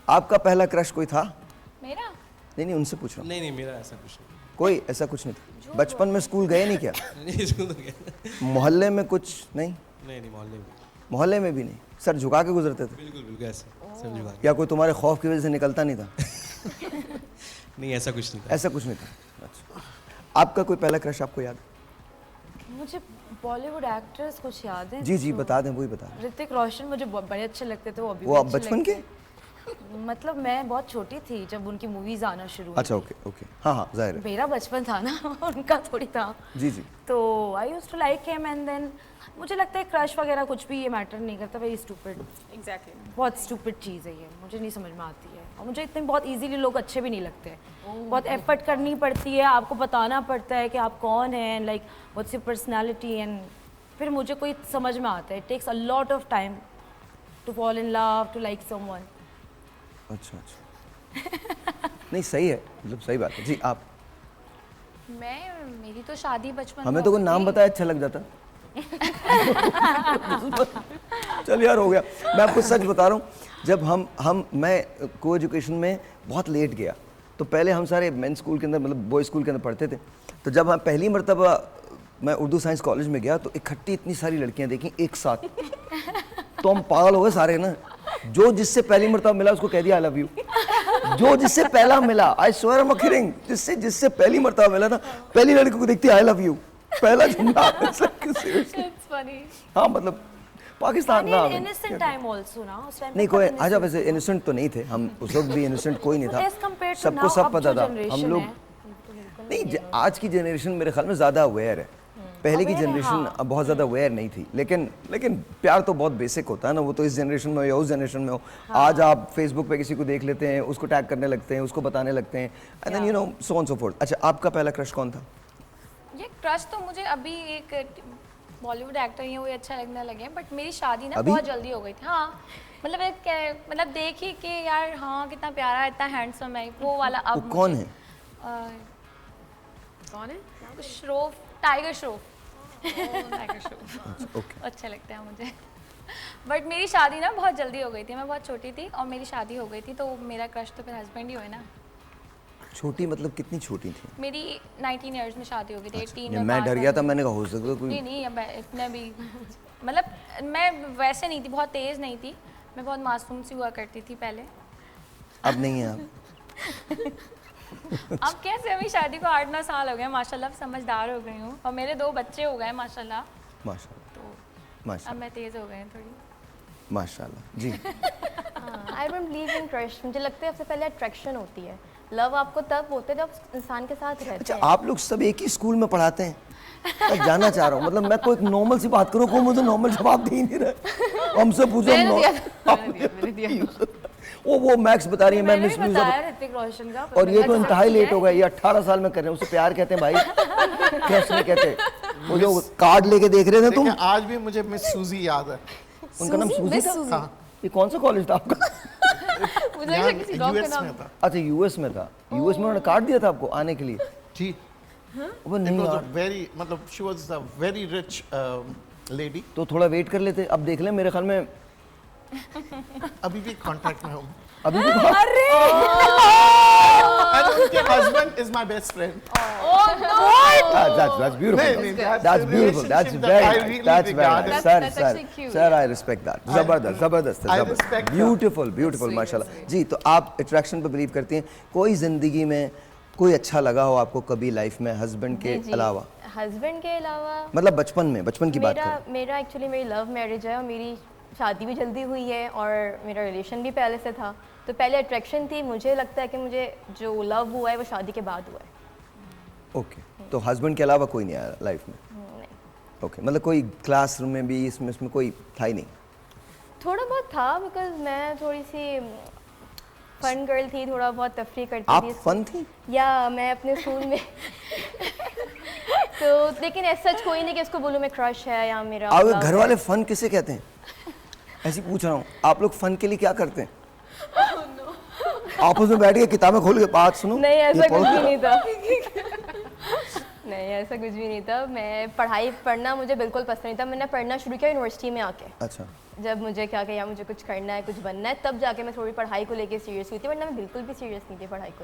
आपका पहला क्रश कोई था? मेरा? नहीं उनसे पूछ रहा हूँ। नहीं मेरा ऐसा कुछ नहीं। कोई ऐसा कुछ नहीं था? बचपन में स्कूल गए नहीं क्या? नहीं स्कूल तो गया। मोहल्ले में कुछ नहीं? नहीं मोहल्ले में। मोहल्ले में भी नहीं? सर झुका के गुजरते थे? बिल्कुल ऐसे सब झुका के। या कोई तुम्हारे खौफ की वजह से निकलता नहीं था? नहीं ऐसा कुछ नहीं था। ऐसा कुछ नहीं था। अच्छा, आपका कोई पहला क्रश आपको याद? मुझे बॉलीवुड एक्टर्स कुछ याद है। जी बता दें, वही बता दें। ऋतिक रोशन मुझे बड़े अच्छे लगते थे, वो अभी वो भी आप अच्छे बचपन लगते के? हैं। मतलब मैं बहुत छोटी थी जब उनकी मूवीज आना शुरू हुई। अच्छा ओके हाँ जाहिर है। मेरा बचपन था ना, उनका थोड़ी था। जी तो I used to like him and then मुझे लगता है क्रश वगैरह कुछ भी ये मैटर नहीं करता। Very stupid. एग्जैक्टली बहुत स्टूपिड चीज़ है ये, मुझे नहीं समझ में आती है। और मुझे इतने बहुत इजीली लोग अच्छे भी नहीं लगते। बहुत एफर्ट करनी पड़ती है, आपको बताना पड़ता है कि आप कौन हैं, like what's your personality, and फिर मुझे कोई समझ में आता है। It takes a lot of time to fall in love, to like someone. अच्छा नहीं सही है, मतलब सही बात है। जी आप? मेरी तो शादी बचपन हमें तो कोई नाम बताया अच्छा लग जाता। चल यार हो गया। मैं आपको सच बता रहा हूँ, जब मैं को एजुकेशन में बहुत लेट गया, तो पहले हम सारे मेन स्कूल के अंदर मतलब बॉय स्कूल के अंदर पढ़ते थे। तो जब हम पहली मरतबा मैं उर्दू साइंस कॉलेज में गया तो इकट्ठी इतनी सारी लड़कियां देखी एक साथ, तो हम पागल हो गए सारे ना। जो जिससे पहली मरतबा मिला उसको कह दिया आई लव यू। जो जिससे पहला मिला, I swear I am not kidding, जिससे पहली मरतबा मिला ना, पहली लड़की को देखती आई लव यू, पहला जुमला। हाँ मतलब पाकिस्तान ना इनोसेंट टाइम आल्सो ना, उस टाइम नहीं कोई अच्छा वैसे इनोसेंट तो नहीं थे हम उस वक्त भी, इनोसेंट कोई नहीं था, सबको सब पता था। हम लोग नहीं, आज की जनरेशन मेरे ख्याल में ज़्यादा अवेयर है, पहले की जनरेशन बहुत ज़्यादा अवेयर नहीं थी। लेकिन प्यार तो बहुत बेसिक होता है ना, वो तो इस जनरेशन में हो या उस जनरेशन में हो। आज आप फेसबुक पे किसी को देख लेते हैं, उसको टैग करने लगते हैं, उसको बताने लगते हैं, and then you know so on so forth. अच्छा आपका पहला क्रश कौन था? ये क्रश तो मुझे अभी एक बॉलीवुड एक्टर ही है, वो अच्छा लगने लगे, बट मेरी शादी ना अभी? बहुत जल्दी हो गई थी। हाँ मतलब देखी कि यार हाँ कितना प्यारा इतना हैंडसम है वो वाला। अब वो कौन है? कौन है? श्रॉफ, टाइगर श्रॉफ। टाइगर श्रॉफ अच्छा लगता है मुझे। बट मेरी शादी ना बहुत जल्दी हो गई थी, मैं बहुत छोटी थी और मेरी शादी हो गई थी, तो मेरा क्रश तो फिर हस्बैंड ही हुए ना। छोटी मतलब कितनी छोटी थी? मेरी 19 इयर्स में शादी हो गई थी। 18 में मैं डर गया था, मैंने कहा हो सकता कोई नहीं अब इतना भी मतलब मैं वैसे नहीं थी, बहुत तेज नहीं थी, मैं बहुत मासूम सी हुआ करती थी पहले। अब नहीं है आप? अब कैसे, अभी शादी को 8-9 साल हो गए माशाल्लाह, समझदार हो गई हूँ और मेरे 2 बच्चे हो गए माशाल्लाह। माशाल्लाह अब मैं तेज हो गई थोड़ी माशाल्लाह। जी I don't believe in crush. मुझे लगता है सबसे पहले अट्रैक्शन होती है। लव आपको तब होता है जब इंसान के साथ रहते अच्छा हैं। आप लोग सब एक ही स्कूल में पढ़ाते हैं? मैं जानना चाह रहा हूँ, मतलब मैं कोई नॉर्मल सी बात करूँ, कोई मुझे नॉर्मल जवाब दे ही नहीं रहा। हमसे पूछो वो मैक्स बता रही है, मैं मिस ऋतिक रोशन का। और ये तो इंतहाई लेट हो गया, ये 18 साल में कर रहे हैं, उसे प्यार कहते हैं भाई, क्रश नहीं कहते। वो जो कार्ड लेके देख रहे थे तुम, आज भी मुझे मिस सूजी याद है। उनका नाम सूजी था? ये कौन सा कॉलेज था आपका? यूएस में था। अच्छा यूएस में था। यूएस में उन्होंने कार्ड दिया था आपको आने के लिए? जी वो नहीं यार, वेरी मतलब she was a very rich lady. तो थोड़ा वेट कर लेते, अब देख लें, मेरे ख्याल में अभी भी कांटेक्ट में हूं। अभी भी husband is my best friend. That's beautiful. That's beautiful. That's very nice. That's very nice. Sir, I respect that. जबरदस्त beautiful माशाल्लाह। जी तो आप अट्रैक्शन पे बिलीव करती हैं? कोई जिंदगी में कोई अच्छा लगा हो आपको कभी लाइफ में हस्बैंड के अलावा? हस्बैंड के अलावा मतलब बचपन की बात करें। मेरा एक्चुअली मेरी लव मैरिज है और मेरी शादी भी जल्दी हुई है और मेरा रिलेशन भी पहले से था, तो पहले अट्रैक्शन थी। मुझे लगता है कि मुझे जो लव हुआ है वो शादी के बाद हुआ है। ओके तो हस्बैंड के अलावा कोई नहीं आया लाइफ में? नहीं। ओके मतलब कोई क्लासरूम में भी इसमें कोई था ही नहीं? थोड़ा बहुत था, बिकॉज मैं थोड़ी सी फन गर्ल थी, थोड़ा बहुत तफरी करती आप थी। फन थी? या मैं अपने स्कूल में तो लेकिन ऐसा सच कोई नहीं कि इसको बोलूँ मैं क्रश है या मेरा। आप घर वाले फन किसे कहते हैं? ऐसी पूछ रहा हूँ, आप लोग फन के लिए क्या करते हैं? आपस में बैठ के किताबें खोल के बात सुनो। नहीं ऐसा कुछ भी नहीं था। नहीं ऐसा कुछ भी नहीं था। मैं पढ़ना मुझे बिल्कुल पसंद नहीं था। मैंने पढ़ना शुरू किया यूनिवर्सिटी में आके। अच्छा। जब मुझे क्या किया मुझे कुछ करना है कुछ बनना है तब जाके मैं थोड़ी पढ़ाई को लेके सीरियस हुई थी, वरना मैं बिल्कुल भी सीरियस नहीं थी पढ़ाई को